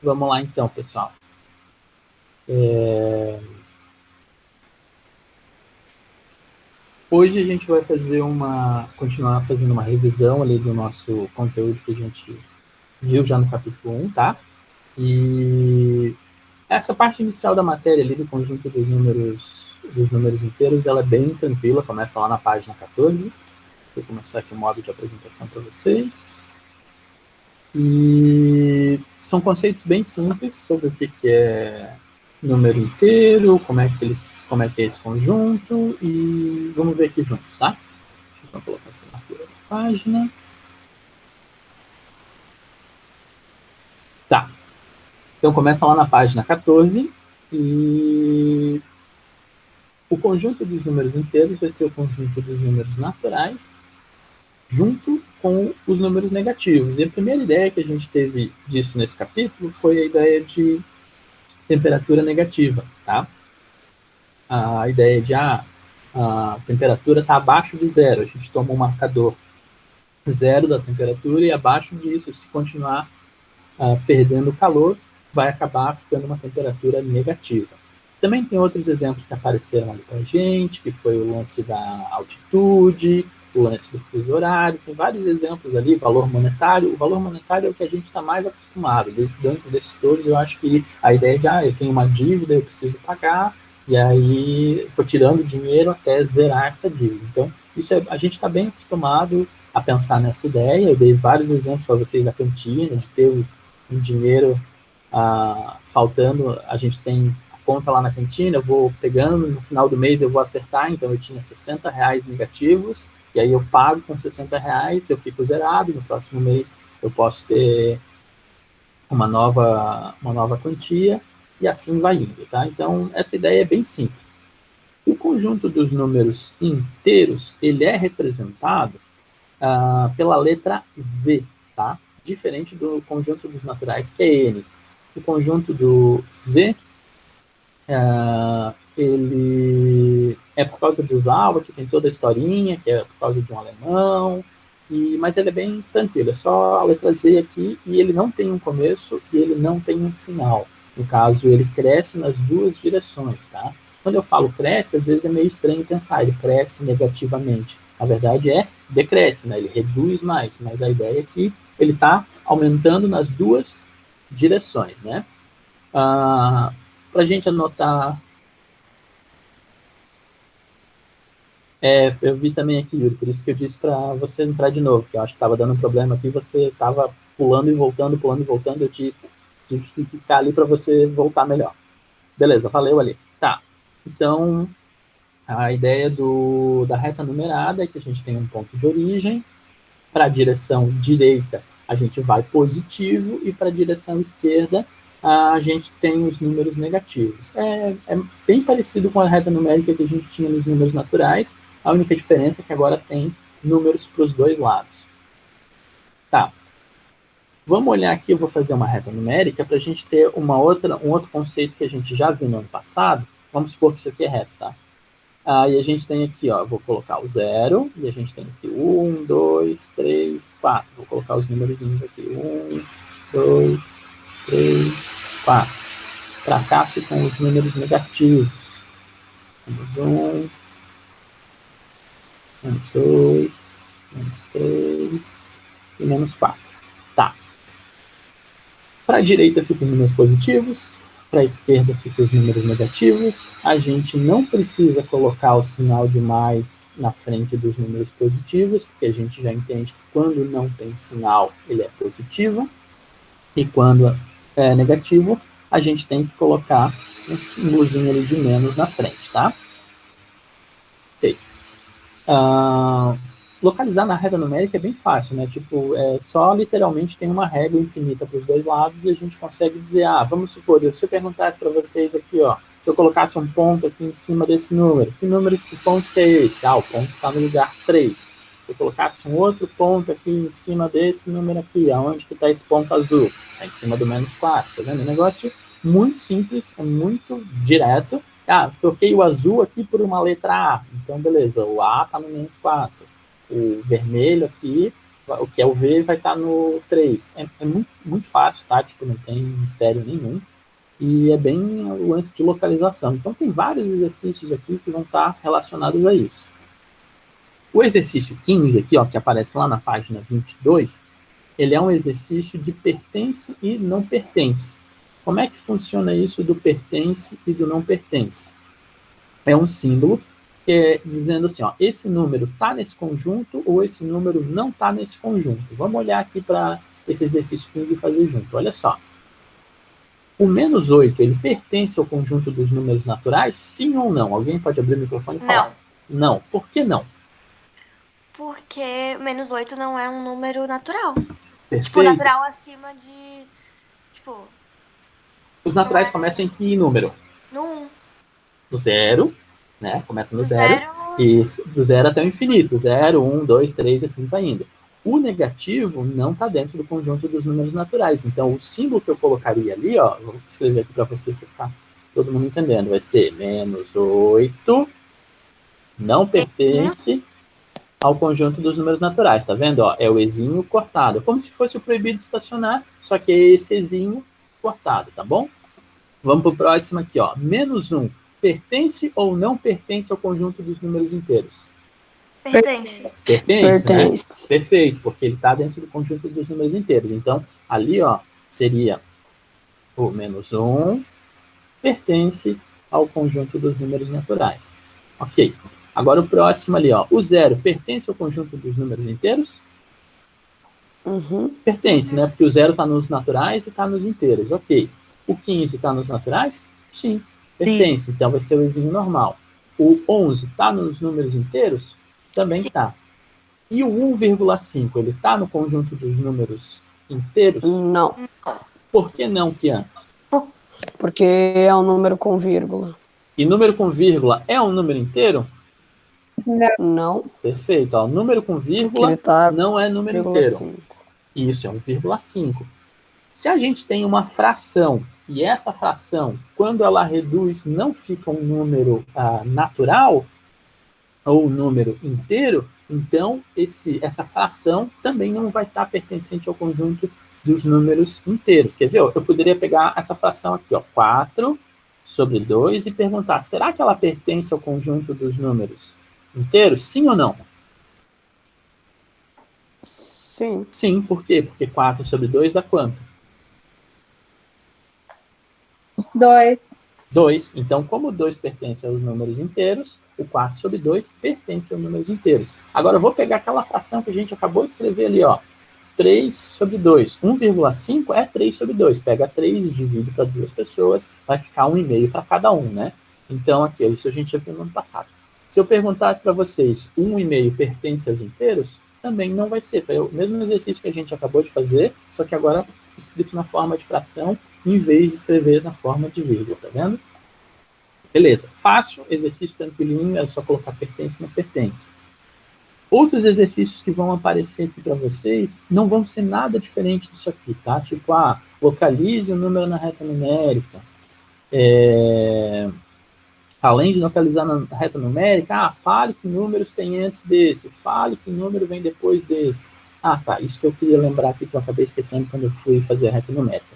Vamos lá então, pessoal. Hoje a gente vai continuar fazendo uma revisão ali do nosso conteúdo que a gente viu já no capítulo 1, tá? E essa parte inicial da matéria ali do conjunto dos números inteiros, ela é bem tranquila, começa lá na página 14. Vou começar aqui o modo de apresentação para vocês. E são conceitos bem simples sobre o que é número inteiro, como é que é esse conjunto, e vamos ver aqui juntos, tá? Deixa eu colocar aqui na primeira página. Tá. Então começa lá na página 14 e o conjunto dos números inteiros vai ser o conjunto dos números naturais junto com os números negativos. E a primeira ideia que a gente teve disso nesse capítulo foi a ideia de temperatura negativa, tá? A ideia de a temperatura está abaixo de zero, a gente toma um marcador zero da temperatura e abaixo disso, se continuar perdendo calor, vai acabar ficando uma temperatura negativa. Também tem outros exemplos que apareceram ali para a gente, que foi o lance da altitude, o lance do fuso horário, tem vários exemplos ali, valor monetário. O valor monetário é o que a gente está mais acostumado. Dentro desses todos, eu acho que a ideia de, eu tenho uma dívida, eu preciso pagar, e aí vou tirando dinheiro até zerar essa dívida. Então, a gente está bem acostumado a pensar nessa ideia. Eu dei vários exemplos para vocês da cantina, de ter um dinheiro faltando, a gente tem a conta lá na cantina, eu vou pegando, no final do mês eu vou acertar, então eu tinha R$60 negativos, e aí eu pago com R$60, eu fico zerado, e no próximo mês eu posso ter uma nova quantia, e assim vai indo, tá? Então, essa ideia é bem simples. O conjunto dos números inteiros, ele é representado pela letra Z, tá? Diferente do conjunto dos naturais, que é N. O conjunto do Z, ele é por causa dos Alva, que tem toda a historinha, que é por causa de um alemão, mas ele é bem tranquilo, é só a letra Z aqui, e ele não tem um começo e ele não tem um final. No caso, ele cresce nas duas direções, tá? Quando eu falo cresce, às vezes é meio estranho pensar, ele cresce negativamente. Na verdade, decresce, né? Ele reduz mais, mas a ideia é que ele está aumentando nas duas direções, né? Para a gente anotar. Eu vi também aqui, Yuri, por isso que eu disse para você entrar de novo, que eu acho que estava dando um problema aqui, você estava pulando e voltando, eu tive que ficar ali para você voltar melhor. Beleza, valeu ali. Tá, então a ideia da reta numerada é que a gente tem um ponto de origem, para a direção direita a gente vai positivo e para a direção esquerda a gente tem os números negativos. É bem parecido com a reta numérica que a gente tinha nos números naturais, a única diferença é que agora tem números para os dois lados. Tá. Vamos olhar aqui, eu vou fazer uma reta numérica para a gente ter um outro conceito que a gente já viu no ano passado. Vamos supor que isso aqui é reto, tá? E a gente tem aqui, ó, vou colocar o 0, e a gente tem aqui 1, 2, 3, 4. Vou colocar os números aqui. 1, 2, 3, 4. Para cá ficam os números negativos. Menos 1, menos 2, menos 3 e menos 4. Tá. Para a direita ficam os números positivos, para a esquerda ficam os números negativos. A gente não precisa colocar o sinal de mais na frente dos números positivos, porque a gente já entende que quando não tem sinal, ele é positivo. E quando é negativo, a gente tem que colocar um símbolozinho ali de menos na frente, tá? Ok. Localizar na régua numérica é bem fácil, né? Tipo, só literalmente tem uma régua infinita para os dois lados e a gente consegue dizer, vamos supor, se eu perguntasse para vocês aqui, ó, se eu colocasse um ponto aqui em cima desse número, que ponto que é esse? O ponto está no lugar 3. Se eu colocasse um outro ponto aqui em cima desse número aqui, aonde que está esse ponto azul? Está em cima do menos 4, tá vendo? Um negócio muito simples, muito direto. Troquei o azul aqui por uma letra A. Então, beleza, o A está no menos 4. O vermelho aqui o que é o V vai estar no 3. É muito, muito fácil, tá? Tipo, não tem mistério nenhum. E é bem o lance de localização. Então, tem vários exercícios aqui que vão estar relacionados a isso. O exercício 15 aqui, ó, que aparece lá na página 22, ele é um exercício de pertence e não pertence. Como é que funciona isso do pertence e do não pertence? É um símbolo dizendo assim, ó, esse número está nesse conjunto ou esse número não está nesse conjunto. Vamos olhar aqui para esse exercício 15 e fazer junto. Olha só. O menos 8, ele pertence ao conjunto dos números naturais? Sim ou não? Alguém pode abrir o microfone e falar? Não. Por que não? Porque menos 8 não é um número natural. Perfeito. Tipo, natural acima de... Tipo... Os naturais começam em que número? No 1. No 0, né? Começa no Do 0. zero... Isso, do 0 até o infinito. 0, 1, 2, 3, assim vai indo. O negativo não está dentro do conjunto dos números naturais. Então, o símbolo que eu colocaria ali, ó, vou escrever aqui para vocês, para ficar todo mundo entendendo, vai ser menos 8, não pertence ao conjunto dos números naturais, tá vendo? Ó, é o ezinho cortado, como se fosse o proibido de estacionar, só que é esse ezinho cortado, tá bom? Vamos para o próximo aqui, ó. Menos 1, pertence ou não pertence ao conjunto dos números inteiros? Pertence. Pertence, né? Perfeito, porque ele está dentro do conjunto dos números inteiros. Então, ali, ó, seria o menos 1 pertence ao conjunto dos números naturais. Ok. Agora o próximo ali, ó. O 0 pertence ao conjunto dos números inteiros? Pertence, né? Porque o 0 está nos naturais e está nos inteiros. Ok. O 15 está nos naturais? Sim, pertence. Sim. Então vai ser o exinho normal. O 11 está nos números inteiros? Também está. E o 1,5, ele está no conjunto dos números inteiros? Não. Por que não, Kian? Porque é um número com vírgula. E número com vírgula é um número inteiro? Não. Perfeito. Ó, número com vírgula não é número inteiro. 5. Isso, é 1,5. Se a gente tem uma fração, e essa fração, quando ela reduz, não fica um número natural, ou um número inteiro, então essa fração também não vai estar pertencente ao conjunto dos números inteiros. Quer ver? Eu poderia pegar essa fração aqui, ó, 4 sobre 2, e perguntar, será que ela pertence ao conjunto dos números inteiros? Sim ou não? Sim. Sim, por quê? Porque 4 sobre 2 dá quanto? 2. 2. Então, como 2 pertence aos números inteiros, o 4 sobre 2 pertence aos números inteiros. Agora, eu vou pegar aquela fração que a gente acabou de escrever ali, ó. 3 sobre 2. 1,5 é 3 sobre 2. Pega 3, divide para 2 pessoas, vai ficar 1,5 para cada um, né? Então, aqui, isso a gente já viu no ano passado. Se eu perguntasse para vocês, 1,5 pertence aos inteiros, também não vai ser. Foi o mesmo exercício que a gente acabou de fazer, só que agora escrito na forma de fração, em vez de escrever na forma de vírgula, tá vendo? Beleza, fácil, exercício tranquilinho, é só colocar pertence e não pertence. Outros exercícios que vão aparecer aqui para vocês não vão ser nada diferente disso aqui, tá? Tipo, localize o número na reta numérica. Além de localizar na reta numérica, fale que números tem antes desse, fale que número vem depois desse. Tá, isso que eu queria lembrar aqui, que eu acabei esquecendo quando eu fui fazer a reta numérica.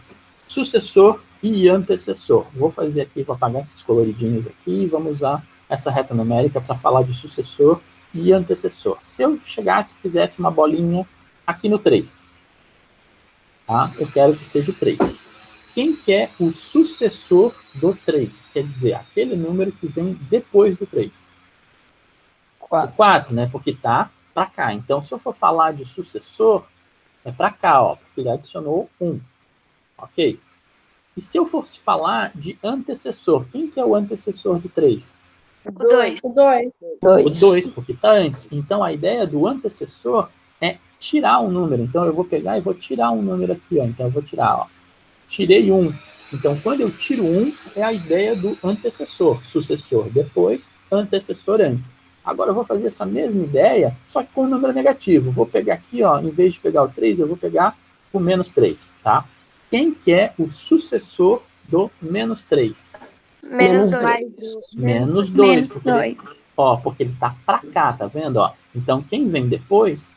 Sucessor e antecessor. Vou fazer aqui, vou apagar esses coloridinhos aqui, e vamos usar essa reta numérica para falar de sucessor e antecessor. Se eu chegasse e fizesse uma bolinha aqui no 3, tá? Eu quero que seja o 3. Quem que é o sucessor do 3? Quer dizer, aquele número que vem depois do 3. 4. O 4, né? Porque tá para cá. Então, se eu for falar de sucessor, é para cá, ó, porque ele adicionou 1. Ok? E se eu fosse falar de antecessor, quem que é o antecessor do 3? O 2. O 2. O 2, porque está antes. Então, a ideia do antecessor é tirar um número. Então, eu vou pegar e vou tirar um número aqui, ó. Então, eu vou tirar, ó. Tirei 1. Então, quando eu tiro 1, é a ideia do antecessor. Sucessor depois, antecessor antes. Agora, eu vou fazer essa mesma ideia, só que com um número negativo. Vou pegar aqui, ó, em vez de pegar o 3, eu vou pegar o menos 3, tá? Quem que é o sucessor do menos 3? Menos 2. Menos 2. Menos 2. Porque ele tá para cá, tá vendo? Ó? Então, quem vem depois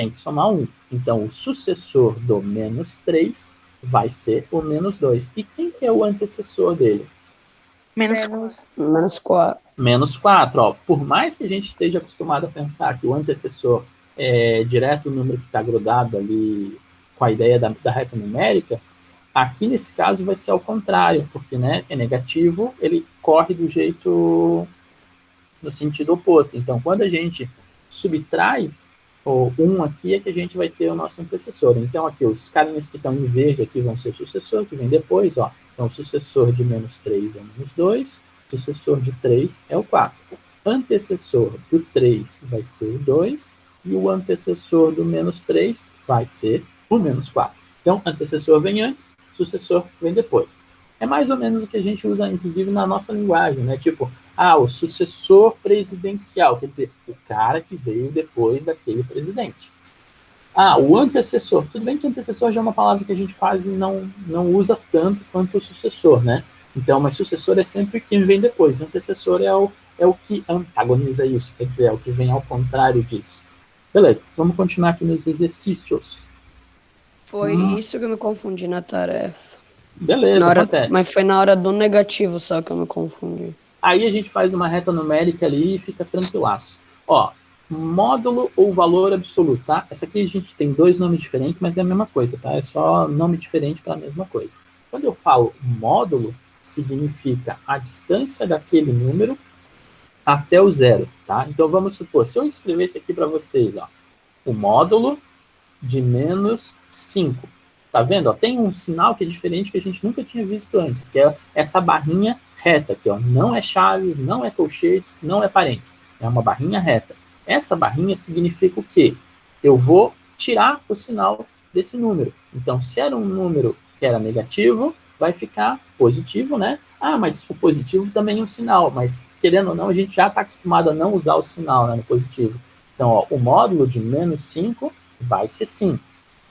tem que somar 1. Então, o sucessor do menos 3 vai ser o menos 2. E quem que é o antecessor dele? Menos Menos 4. Menos 4. Ó. Por mais que a gente esteja acostumado a pensar que o antecessor é direto o número que está grudado ali com a ideia da reta numérica, aqui nesse caso vai ser ao contrário, porque, né, é negativo, ele corre do jeito no sentido oposto. Então, quando a gente subtrai o 1 aqui, é que a gente vai ter o nosso antecessor. Então, aqui, os carinhas que estão em verde aqui vão ser o sucessor, que vem depois, ó. Então, o sucessor de menos 3 é o menos 2, sucessor de 3 é o 4. Antecessor do 3 vai ser o 2, e o antecessor do menos 3 vai ser o menos 4. Então, antecessor vem antes, sucessor vem depois. É mais ou menos o que a gente usa, inclusive, na nossa linguagem, né? Tipo, o sucessor presidencial, quer dizer, o cara que veio depois daquele presidente. O antecessor. Tudo bem que antecessor já é uma palavra que a gente quase não usa tanto quanto o sucessor, né? Então, mas sucessor é sempre quem vem depois. Antecessor é o que antagoniza isso, quer dizer, é o que vem ao contrário disso. Beleza, vamos continuar aqui nos exercícios. Foi isso que eu me confundi na tarefa. Beleza, acontece. Mas foi na hora do negativo só que eu me confundi. Aí a gente faz uma reta numérica ali e fica tranquilaço. Ó, módulo ou valor absoluto, tá? Essa aqui a gente tem dois nomes diferentes, mas é a mesma coisa, tá? É só nome diferente para a mesma coisa. Quando eu falo módulo, significa a distância daquele número até o zero, tá? Então vamos supor, se eu escrevesse aqui para vocês, ó, o módulo de menos 5. Tá vendo? Ó, tem um sinal que é diferente que a gente nunca tinha visto antes, que é essa barrinha reta aqui, ó. Não é chaves, não é colchetes, não é parênteses. É uma barrinha reta. Essa barrinha significa o quê? Eu vou tirar o sinal desse número. Então, se era um número que era negativo, vai ficar positivo, né? Mas o positivo também é um sinal, mas querendo ou não, a gente já está acostumado a não usar o sinal, né, no positivo. Então, ó, o módulo de menos 5 vai ser 5.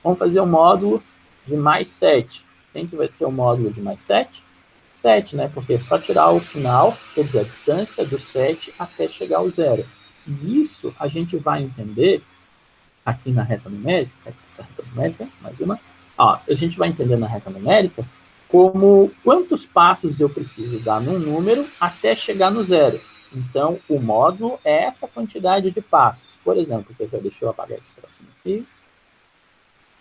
Vamos fazer o módulo de mais 7. Quem que vai ser o módulo de mais 7? 7, né? Porque é só tirar o sinal, quer dizer, a distância do 7 até chegar ao zero. E isso a gente vai entender aqui na reta numérica, mais uma. A gente vai entender na reta numérica como quantos passos eu preciso dar num número até chegar no zero. Então, o módulo é essa quantidade de passos. Por exemplo, deixa eu apagar esse trocinho aqui.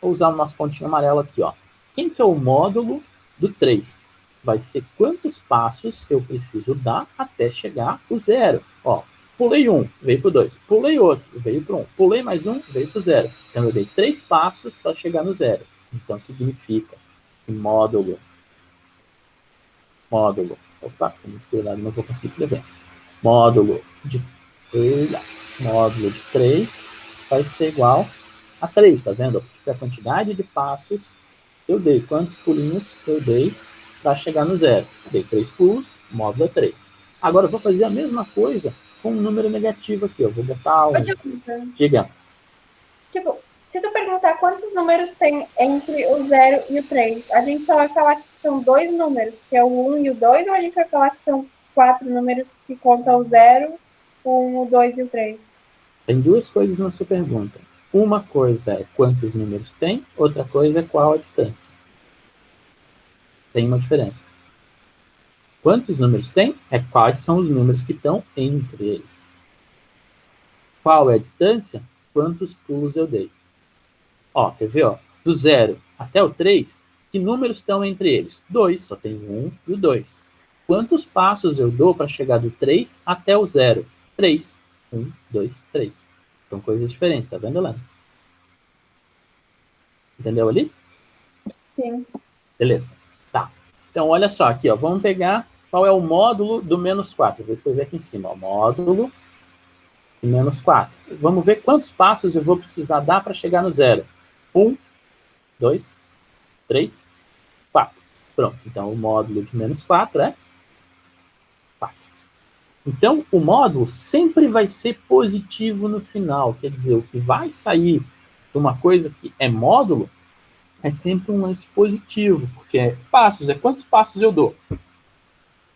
Vou usar o nosso pontinho amarelo aqui, ó. Quem que é o módulo do 3? Vai ser quantos passos eu preciso dar até chegar o zero. Ó, pulei 1, veio para o 2. Pulei outro, veio para o 1. Pulei mais um, veio para o 0. Então, eu dei 3 passos para chegar no zero. Então, significa que módulo, opa, fica muito cuidado, não vou conseguir escrever. Módulo de 3 vai ser igual a 3, tá vendo? Foi a quantidade de passos que eu dei. Quantos pulinhos eu dei para chegar no zero? Dei 3 pulos, módulo é 3. Agora eu vou fazer a mesma coisa com um número negativo aqui. Eu vou botar um... Diga. Tipo, se tu perguntar quantos números tem entre o 0 e o 3, a gente só vai falar que são 2 números, que é o 1 e o 2, ou a gente vai falar que são 4 números que contam o 0, o 1, o 2 e o 3? Tem duas coisas na sua pergunta. Uma coisa é quantos números tem, outra coisa é qual a distância. Tem uma diferença. Quantos números tem? Quais são os números que estão entre eles. Qual é a distância? Quantos pulos eu dei. Ó, quer ver? Ó? Do 0 até o 3, que números estão entre eles? 2, só tem o 1 e o 2. Quantos passos eu dou para chegar do 3 até o 0? 3. 1, 2, 3. São coisas diferentes, tá vendo, Helena? Entendeu ali? Sim. Beleza. Tá. Então, olha só aqui, ó. Vamos pegar qual é o módulo do menos 4. Vou escrever aqui em cima, ó. Módulo de menos 4. Vamos ver quantos passos eu vou precisar dar para chegar no zero. 1, 2, 3, 4. Pronto. Então, o módulo de menos 4 é 4. Então, o módulo sempre vai ser positivo no final. Quer dizer, o que vai sair de uma coisa que é módulo é sempre um lance positivo, porque passos, quantos passos eu dou?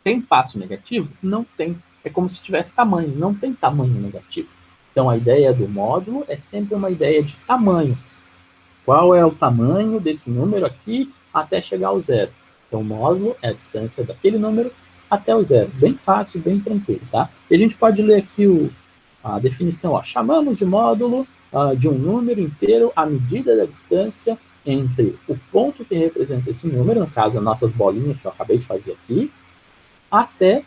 Tem passo negativo? Não tem. É como se tivesse tamanho, não tem tamanho negativo. Então, a ideia do módulo é sempre uma ideia de tamanho. Qual é o tamanho desse número aqui até chegar ao zero? Então, o módulo é a distância daquele número até o zero. Bem fácil, bem tranquilo, tá? E a gente pode ler aqui a definição, ó. Chamamos de módulo de um número inteiro a medida da distância entre o ponto que representa esse número, no caso, as nossas bolinhas que eu acabei de fazer aqui, até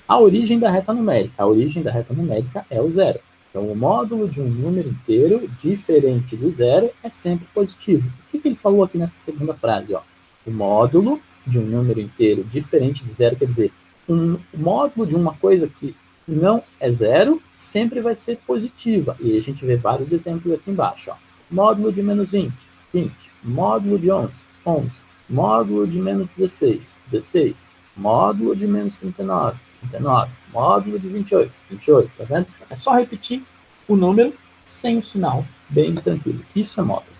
a origem da reta numérica. A origem da reta numérica é o zero. Então, o módulo de um número inteiro diferente do zero é sempre positivo. O que ele falou aqui nessa segunda frase? Ó? O módulo de um número inteiro diferente de zero, quer dizer, o módulo de uma coisa que não é zero sempre vai ser positiva. E a gente vê vários exemplos aqui embaixo. Ó. Módulo de menos 20, 20. Módulo de 11, 11. Módulo de menos 16, 16. Módulo de menos 39, 39. Módulo de 28, 28. Tá vendo? É só repetir o número sem o sinal, bem tranquilo. Isso é módulo.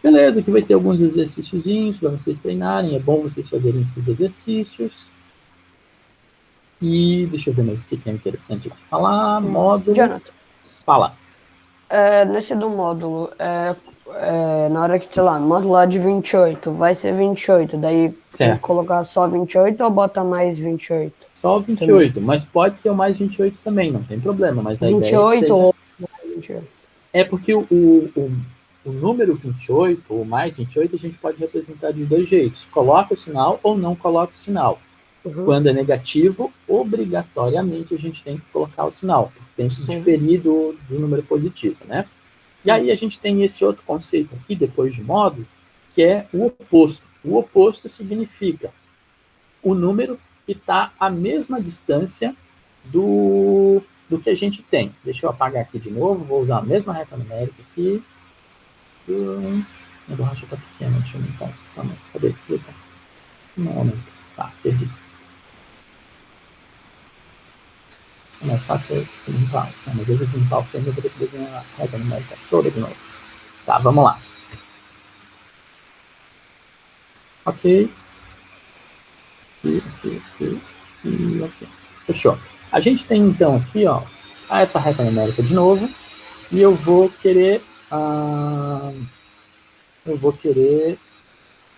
Beleza, aqui vai ter alguns exercíciozinhos para vocês treinarem. É bom vocês fazerem esses exercícios. E deixa eu ver mais o que é interessante aqui falar. Módulo. Jonathan. Fala. Nesse do módulo, na hora que, sei lá, modular de 28, vai ser 28. Daí tem que colocar só 28 ou bota mais 28? Só 28, também. Mas pode ser o mais 28 também, não tem problema. Mas a 28 ideia é que seja... ou mais 28? É porque o número 28 ou mais 28 a gente pode representar de dois jeitos. Coloca o sinal ou não coloca o sinal. Uhum. Quando é negativo, obrigatoriamente a gente tem que colocar o sinal, porque tem que diferir do número positivo, né? E aí a gente tem esse outro conceito aqui, depois de módulo, que é o oposto. O oposto significa o número que está à mesma distância do que a gente tem. Deixa eu apagar aqui de novo, vou usar a mesma reta numérica aqui. A borracha está pequena, deixa eu aumentar esse tamanho. Cadê? Não aumenta. Tá, perdi. É mais fácil eu limpar. Não, mas eu vou limpar o frame, eu vou ter que desenhar a reta numérica toda de novo. Tá, vamos lá. Ok. E ok. Fechou. A gente tem então aqui, ó, essa reta numérica de novo. E eu vou querer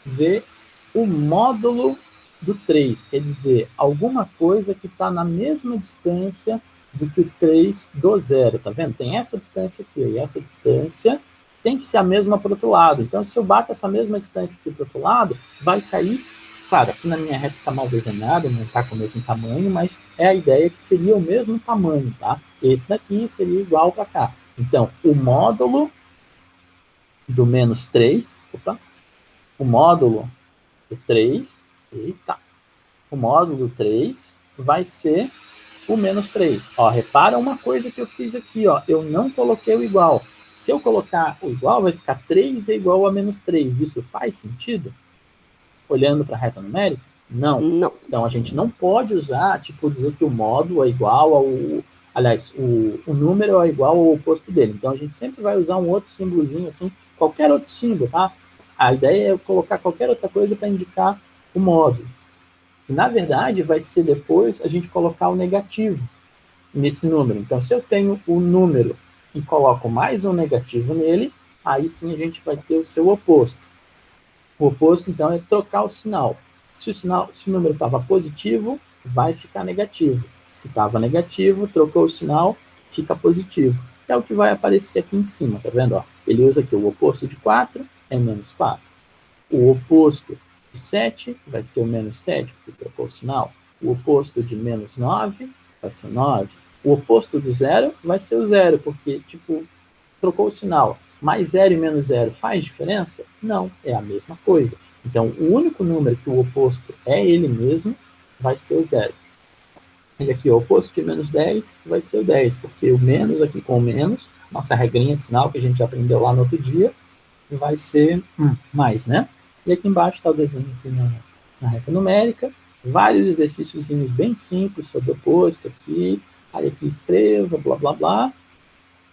ver o módulo do 3, quer dizer, alguma coisa que está na mesma distância do que o 3 do zero, tá vendo? Tem essa distância aqui, e essa distância tem que ser a mesma para o outro lado. Então, se eu bato essa mesma distância aqui para o outro lado, vai cair, claro, aqui na minha reta está mal desenhada, não está com o mesmo tamanho, mas é a ideia que seria o mesmo tamanho, tá? Esse daqui seria igual para cá. Então, o módulo do menos 3, o módulo do 3, o módulo 3 vai ser o menos 3. Ó, repara uma coisa que eu fiz aqui, ó, eu não coloquei o igual. Se eu colocar o igual, vai ficar 3 é igual a menos 3. Isso faz sentido? Olhando para a reta numérica? Não. Não. Então, a gente não pode usar, tipo, dizer que o módulo é igual ao... Aliás, o número é igual ao oposto dele. Então, a gente sempre vai usar um outro símbolozinho, assim, qualquer outro símbolo, tá? A ideia é colocar qualquer outra coisa para indicar o módulo. Que, na verdade, vai ser depois a gente colocar o negativo nesse número. Então, se eu tenho o número e coloco mais um negativo nele, aí sim a gente vai ter o seu oposto. O oposto, então, é trocar o sinal. Se o número estava positivo, vai ficar negativo. Se estava negativo, trocou o sinal, fica positivo. É o que vai aparecer aqui em cima, tá vendo? Ó, ele usa aqui o oposto de 4, é menos 4. O oposto de 7 vai ser o menos 7, porque trocou o sinal. O oposto de menos 9 vai ser 9. O oposto do 0 vai ser o 0, porque, tipo, trocou o sinal. Mais 0 e menos 0 faz diferença? Não, é a mesma coisa. Então, o único número que o oposto é ele mesmo vai ser o 0. E aqui, o oposto de menos 10 vai ser o 10, porque o menos aqui com o menos, nossa regrinha de sinal que a gente já aprendeu lá no outro dia, vai ser mais, né? E aqui embaixo está o desenho aqui na reta numérica, vários exercíciozinhos bem simples sobre o oposto aqui, aí aqui escreva, blá, blá, blá,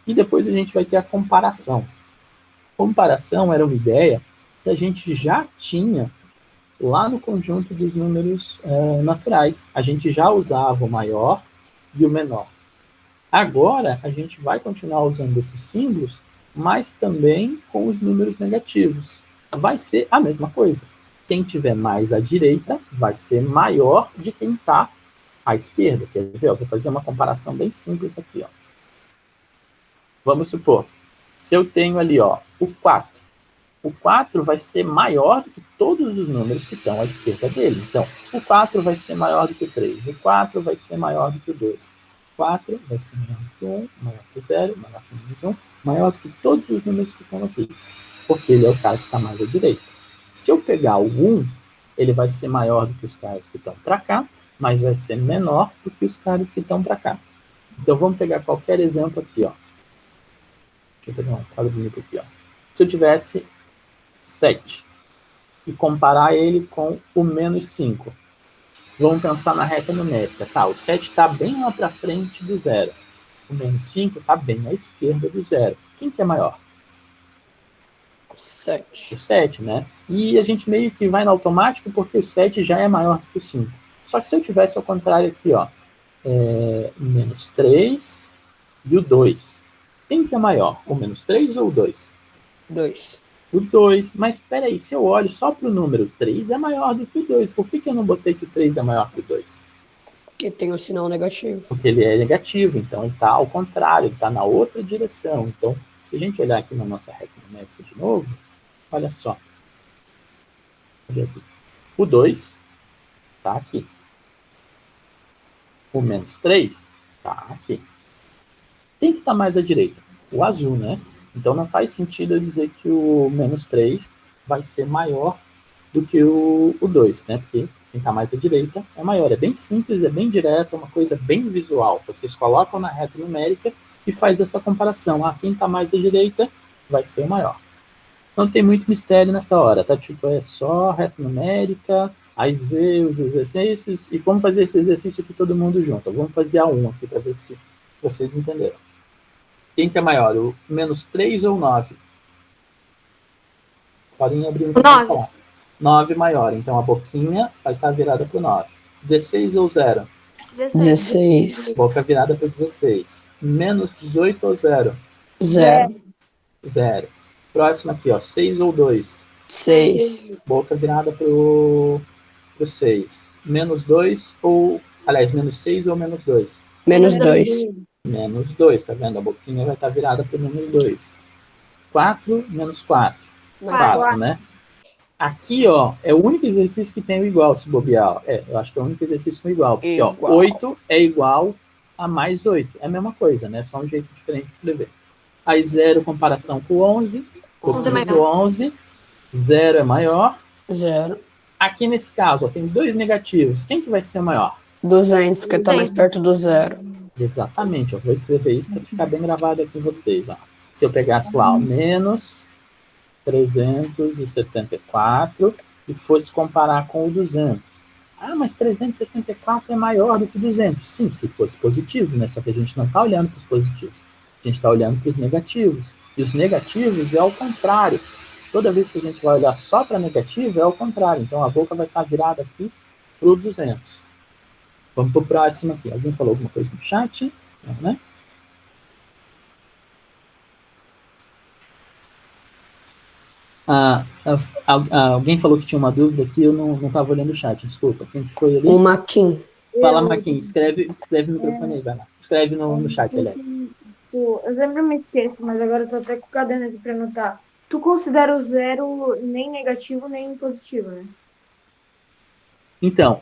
e depois a gente vai ter a comparação. Comparação era uma ideia que a gente já tinha lá no conjunto dos números naturais. A gente já usava o maior e o menor. Agora, a gente vai continuar usando esses símbolos, mas também com os números negativos. Vai ser a mesma coisa. Quem tiver mais à direita vai ser maior de quem está à esquerda. Quer ver? Eu vou fazer uma comparação bem simples aqui. Ó. Vamos supor, se eu tenho ali ó, o 4. O 4 vai ser maior do que todos os números que estão à esquerda dele. Então, o 4 vai ser maior do que o 3. O 4 vai ser maior do que o 2. 4 vai ser maior do que 1, maior que 0, maior que menos 1, maior do que todos os números que estão aqui, porque ele é o cara que está mais à direita. Se eu pegar o 1, ele vai ser maior do que os caras que estão para cá, mas vai ser menor do que os caras que estão para cá. Então, vamos pegar qualquer exemplo aqui. Ó. Deixa eu pegar um quadro bonito aqui. Ó. Se eu tivesse 7 e comparar ele com o menos 5, vamos pensar na reta numérica. Tá, o 7 está bem lá para frente do 0. O menos 5 está bem à esquerda do 0. Quem que é maior? 7. O 7, né? E a gente meio que vai no automático porque o 7 já é maior do que o 5. Só que se eu tivesse ao contrário aqui, ó, menos 3 e o 2. Quem que é maior? O menos 3 ou o 2? 2. O 2. Mas espera aí, se eu olho só para o número 3, é maior do que o 2. Por que eu não botei que o 3 é maior que o 2? Porque tem o sinal negativo. Porque ele é negativo, então ele está ao contrário, ele está na outra direção. Então, se a gente olhar aqui na nossa reta numérica de novo, olha só. Olha aqui. O 2 está aqui. O menos 3 está aqui. Quem que está mais à direita? O azul, né? Então não faz sentido eu dizer que o menos 3 vai ser maior do que o 2, né? Porque quem está mais à direita é maior. É bem simples, é bem direto, é uma coisa bem visual. Vocês colocam na reta numérica e faz essa comparação. Ah, quem está mais à direita vai ser o maior. Não tem muito mistério nessa hora, tá? Tipo, é só reta numérica, aí vê os exercícios, e vamos fazer esse exercício aqui todo mundo junto. Vamos fazer a 1 aqui para ver se vocês entenderam. Quem que é maior, o menos 3 ou 9? Podem abrir um 9. 9 maior, então a boquinha vai estar virada para o 9. 16 ou 0? 16. Boca virada para o 16. Menos 18 ou 0? 0. 0. Próximo aqui, ó, 6 ou 2? 6. Boca virada para o 6. Menos 2 ou... Aliás, menos 6 ou menos 2? Menos 2. Menos 2, tá vendo? A boquinha vai estar virada para o menos 2. 4 menos 4. 4, né? Aqui, ó, é o único exercício que tem o igual, se bobear. Eu acho que é o único exercício com igual. Porque, ó, 8 é igual a mais 8. É a mesma coisa, né? Só um jeito diferente de escrever. Aí 0, comparação com 11. 11 é maior. 11. 0 é maior. 0. Aqui nesse caso, ó, tem 2 negativos. Quem que vai ser maior? 200, porque está mais perto do 0. Exatamente, eu vou escrever isso para ficar bem gravado aqui com vocês. Ó. Se eu pegasse lá, ó, menos 374 e fosse comparar com o 200. Ah, mas 374 é maior do que 200. Sim, se fosse positivo, né? Só que a gente não está olhando para os positivos. A gente está olhando para os negativos. E os negativos é ao contrário. Toda vez que a gente vai olhar só para negativo, é ao contrário. Então, a boca vai estar virada aqui para o 200. Vamos para o próximo aqui. Alguém falou alguma coisa no chat? Não, né? Alguém falou que tinha uma dúvida aqui, eu não estava olhando o chat, desculpa. Quem foi ali? O Maquin. Fala, Maquin, escreve o microfone aí, vai lá. Escreve no chat, aliás. Eu sempre me esqueço, mas agora eu tô até com o caderno aqui para anotar. Tu considera o 0 nem negativo, nem positivo, né? Então,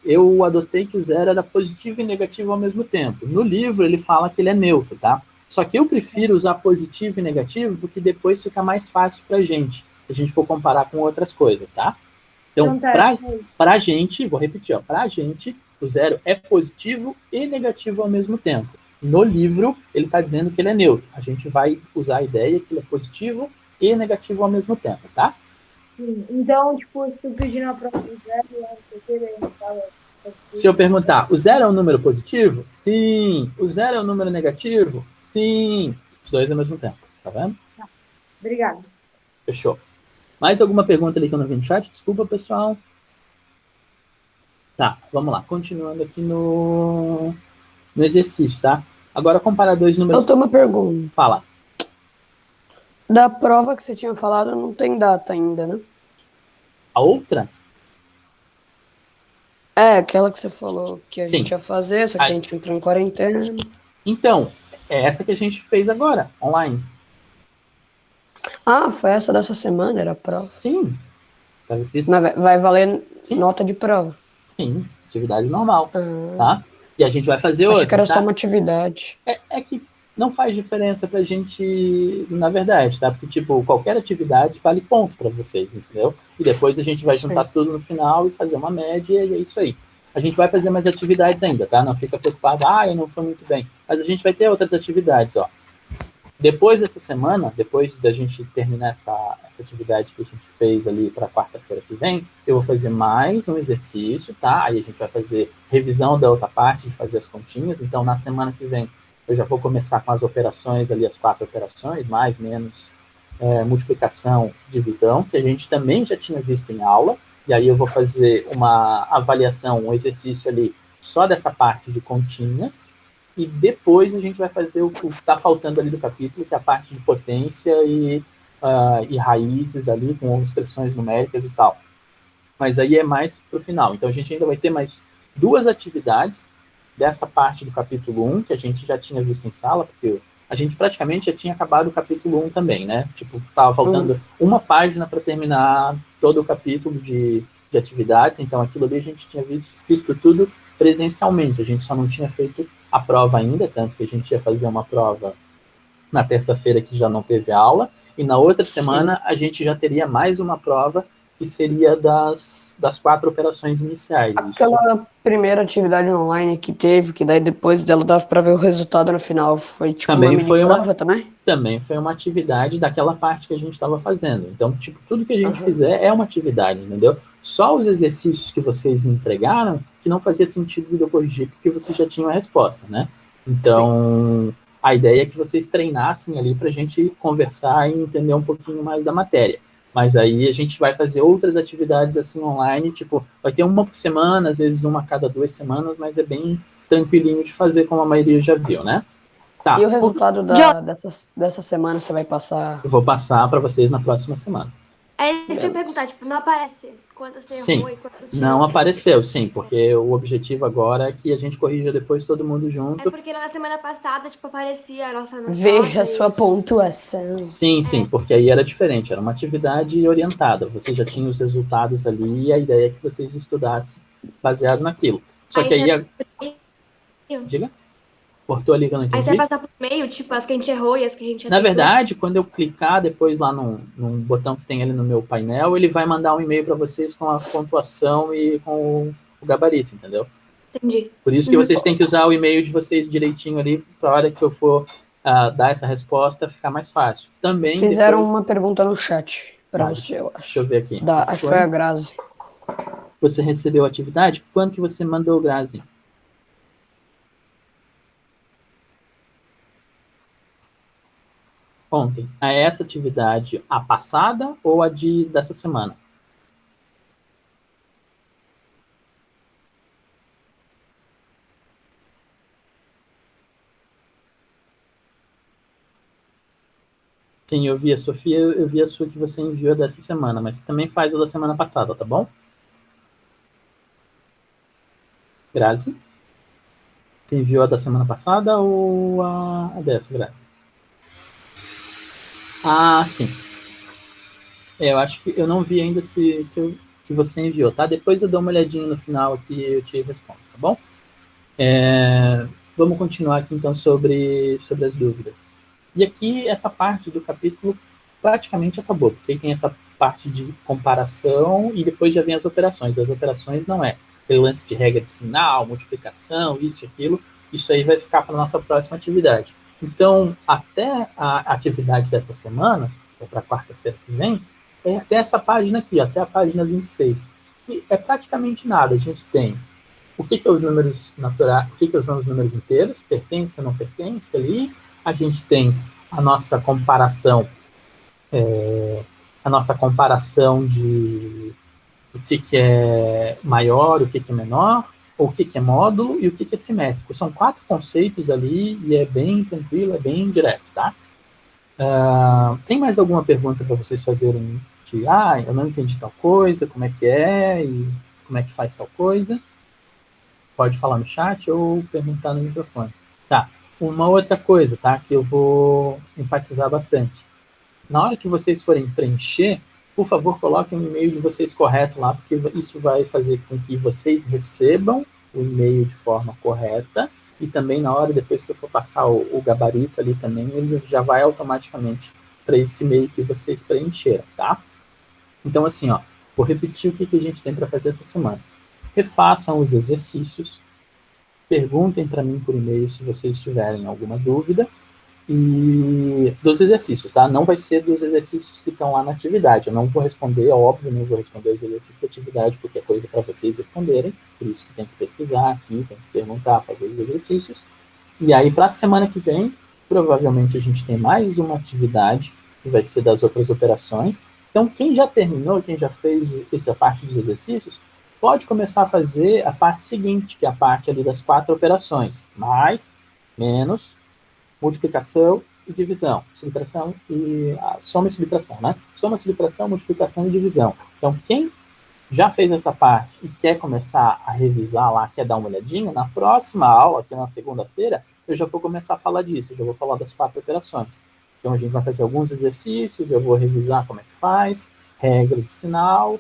eu adotei que o 0 era positivo e negativo ao mesmo tempo. No livro, ele fala que ele é neutro, tá? Só que eu prefiro usar positivo e negativo porque depois fica mais fácil pra gente, se a gente for comparar com outras coisas, tá? Então, pra gente, vou repetir, ó, pra gente, o 0 é positivo e negativo ao mesmo tempo. No livro, ele está dizendo que ele é neutro. A gente vai usar a ideia que ele é positivo e negativo ao mesmo tempo, tá? Sim. Então, tipo, se tu pedir na prova do 0, se eu perguntar, o 0 é um número positivo? Sim. O 0 é um número negativo? Sim. Os dois ao mesmo tempo, tá vendo? Tá. Obrigada. Fechou. Mais alguma pergunta ali que eu não vi no chat? Desculpa, pessoal. Tá, vamos lá. Continuando aqui no no exercício, tá? Agora, comparar dois números... Eu tenho uma pergunta. Fala. Da prova que você tinha falado, não tem data ainda, né? A outra? É, aquela que você falou que a Sim. gente ia fazer, só que a gente entrou em quarentena. Então, é essa que a gente fez agora, online. Ah, foi essa dessa semana, era a prova. Sim. Estava escrito? Mas vai valer Sim. nota de prova. Sim, atividade normal, tá? E a gente vai fazer outra, Acho que era tá? só uma atividade. É que não faz diferença pra gente, na verdade, tá? Porque, tipo, qualquer atividade vale ponto pra vocês, entendeu? E depois a gente vai juntar tudo no final e fazer uma média, e é isso aí. A gente vai fazer mais atividades ainda, tá? Não fica preocupado, eu não fui muito bem. Mas a gente vai ter outras atividades, ó. Depois dessa semana, depois da gente terminar essa atividade que a gente fez ali para quarta-feira que vem, eu vou fazer mais um exercício, tá? Aí a gente vai fazer revisão da outra parte, de fazer as continhas. Então, na semana que vem, eu já vou começar com as operações ali, as 4 operações, mais, menos, multiplicação, divisão, que a gente também já tinha visto em aula. E aí eu vou fazer uma avaliação, um exercício ali, só dessa parte de continhas. E depois a gente vai fazer o que está faltando ali do capítulo, que é a parte de potência e raízes ali, com expressões numéricas e tal. Mas aí é mais para o final. Então a gente ainda vai ter mais 2 atividades dessa parte do capítulo 1, que a gente já tinha visto em sala, porque a gente praticamente já tinha acabado o capítulo 1 também, né? Tipo, estava faltando uma página para terminar todo o capítulo de atividades, então aquilo ali a gente tinha visto tudo presencialmente, a gente só não tinha feito a prova ainda, tanto que a gente ia fazer uma prova na terça-feira que já não teve aula, e na outra semana a gente já teria mais uma prova que seria das 4 operações iniciais. Aquela primeira atividade online que teve, que daí depois dela dava para ver o resultado no final, foi tipo também uma mini prova também? Também foi uma atividade daquela parte que a gente estava fazendo. Então, tipo, tudo que a gente fizer é uma atividade, entendeu? Só os exercícios que vocês me entregaram que não fazia sentido de eu corrigir, porque vocês já tinham a resposta, né? Então, a ideia é que vocês treinassem ali para a gente conversar e entender um pouquinho mais da matéria. Mas aí a gente vai fazer outras atividades assim online, tipo, vai ter uma por semana, às vezes uma a cada 2 semanas, mas é bem tranquilinho de fazer, como a maioria já viu, né? Tá. E o resultado dessa semana você vai passar? Eu vou passar para vocês na próxima semana. É isso que eu ia perguntar, tipo, não aparece quando você errou e quando você não apareceu, sim, porque o objetivo agora é que a gente corrija depois todo mundo junto. É porque na semana passada, tipo, aparecia a nossa nota. Veja a sua pontuação. Sim, porque aí era diferente, era uma atividade orientada, você já tinha os resultados ali e a ideia é que vocês estudassem baseado naquilo. Só aí que aí... Diga? Cortou ali que eu não entendi. Aí você vai passar por meio, tipo, as que a gente errou e as que a gente acertou. Na verdade, quando eu clicar depois lá num botão que tem ali no meu painel, ele vai mandar um e-mail para vocês com a pontuação e com o gabarito, entendeu? Entendi. Por isso que vocês têm que usar o e-mail de vocês direitinho ali, para a hora que eu for dar essa resposta, ficar mais fácil. Também fizeram uma pergunta no chat para você, eu acho. Deixa eu ver aqui. Acho que foi a Grazi. Você recebeu a atividade? Quando que você mandou, Grazi? Ontem. É essa atividade a passada ou a dessa semana? Sim, eu vi a Sofia, eu vi a sua que você enviou dessa semana, mas também faz a da semana passada, tá bom? Grazi? Você enviou a da semana passada ou a dessa, Grazi? Ah, sim. Eu acho que eu não vi ainda se você enviou, tá? Depois eu dou uma olhadinha no final aqui e eu te respondo, tá bom? Vamos continuar aqui, então, sobre as dúvidas. E aqui, essa parte do capítulo praticamente acabou, porque aí tem essa parte de comparação e depois já vem as operações. As operações não é aquele lance de regra de sinal, multiplicação, isso e aquilo. Isso aí vai ficar para a nossa próxima atividade. Então, até a atividade dessa semana, ou para quarta-feira que vem, é até essa página aqui, até a página 26. E é praticamente nada. A gente tem o que é os números naturais, o que são os números inteiros, pertence ou não pertence ali. A gente tem a nossa comparação, de o que é maior, o que é menor. o que é módulo e o que é simétrico. São 4 conceitos ali e é bem tranquilo, é bem direto, tá? Tem mais alguma pergunta para vocês fazerem de, eu não entendi tal coisa, como é que é e como é que faz tal coisa? Pode falar no chat ou perguntar no microfone. Tá, uma outra coisa, tá, que eu vou enfatizar bastante. Na hora que vocês forem preencher, por favor, coloquem o e-mail de vocês correto lá, porque isso vai fazer com que vocês recebam o e-mail de forma correta, e também na hora, depois que eu for passar o gabarito ali também, ele já vai automaticamente para esse e-mail que vocês preencheram, tá? Então, assim, ó, vou repetir o que a gente tem para fazer essa semana. Refaçam os exercícios, perguntem para mim por e-mail se vocês tiverem alguma dúvida, e dos exercícios, tá? Não vai ser dos exercícios que estão lá na atividade. Eu não vou responder, é óbvio, não vou responder os exercícios da atividade, porque é coisa para vocês responderem. Por isso que tem que pesquisar aqui, tem que perguntar, fazer os exercícios. E aí, para a semana que vem, provavelmente a gente tem mais uma atividade, que vai ser das outras operações. Então, quem já terminou, quem já fez essa parte dos exercícios, pode começar a fazer a parte seguinte, que é a parte ali das 4 operações. Mais, menos, multiplicação e divisão, subtração e soma e subtração, né? Soma, subtração, multiplicação e divisão. Então, quem já fez essa parte e quer começar a revisar lá, quer dar uma olhadinha, na próxima aula, que é na segunda-feira, eu já vou começar a falar disso, eu já vou falar das 4 operações. Então, a gente vai fazer alguns exercícios, eu vou revisar como é que faz, regra de sinal,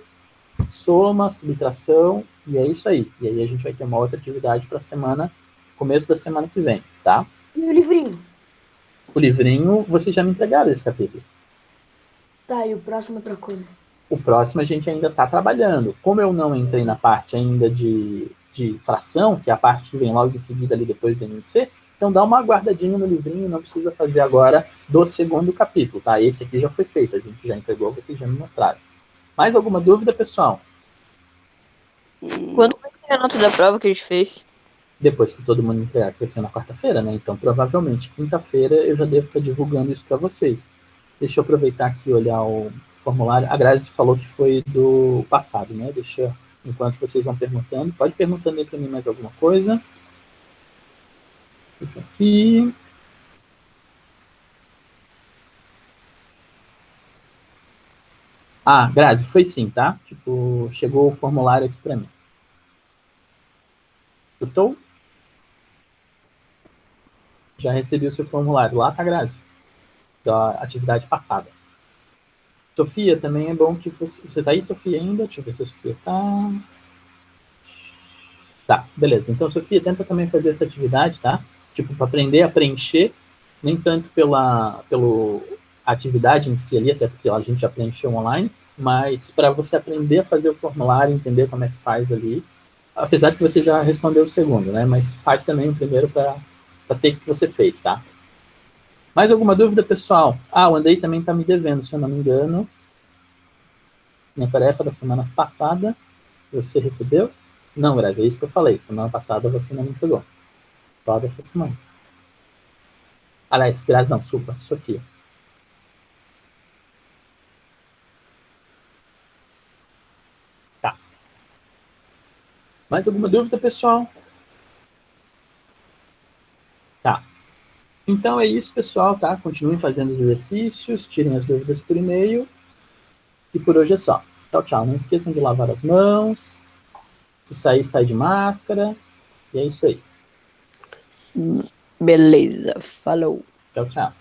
soma, subtração, e é isso aí. E aí a gente vai ter uma outra atividade para a semana, começo da semana que vem, tá? E o livrinho? O livrinho, vocês já me entregaram esse capítulo. Tá, e o próximo é pra quando? O próximo a gente ainda está trabalhando. Como eu não entrei na parte ainda de fração, que é a parte que vem logo em seguida ali depois do NC, então dá uma guardadinha no livrinho, não precisa fazer agora do segundo capítulo, tá? Esse aqui já foi feito, a gente já entregou, vocês já me mostraram. Mais alguma dúvida, pessoal? Quando vai ser a nota da prova que a gente fez? Depois que todo mundo entregar, que vai ser na quarta-feira, né? Então, provavelmente, quinta-feira eu já devo estar divulgando isso para vocês. Deixa eu aproveitar aqui e olhar o formulário. A Grazi falou que foi do passado, né? Deixa, enquanto vocês vão perguntando, pode perguntando aí para mim mais alguma coisa. Fica aqui. Grazi, foi sim, tá? Tipo, chegou o formulário aqui para mim. Escutou? Já recebi o seu formulário. Lá tá, Grazi. Da atividade passada. Sofia, também é bom que você tá aí, Sofia, ainda? Deixa eu ver se a Sofia tá. Tá, beleza. Então, Sofia, tenta também fazer essa atividade, tá? Tipo, para aprender a preencher, nem tanto pela atividade em si ali, até porque a gente já preencheu online, mas para você aprender a fazer o formulário, entender como é que faz ali, apesar de que você já respondeu o segundo, né? Mas faz também o primeiro para ter que você fez, tá? Mais alguma dúvida, pessoal? O Andrei também está me devendo, se eu não me engano. Minha tarefa da semana passada, você recebeu? Não, Grazi, é isso que eu falei. Semana passada você não me pegou. Só dessa semana. Aliás, Grazi não, desculpa, Sofia. Tá. Mais alguma dúvida, pessoal? Tá. Então é isso, pessoal, tá? Continuem fazendo os exercícios, tirem as dúvidas por e-mail. E por hoje é só. Tchau, tchau. Não esqueçam de lavar as mãos. Se sair, sai de máscara. E é isso aí. Beleza, falou. Tchau, tchau.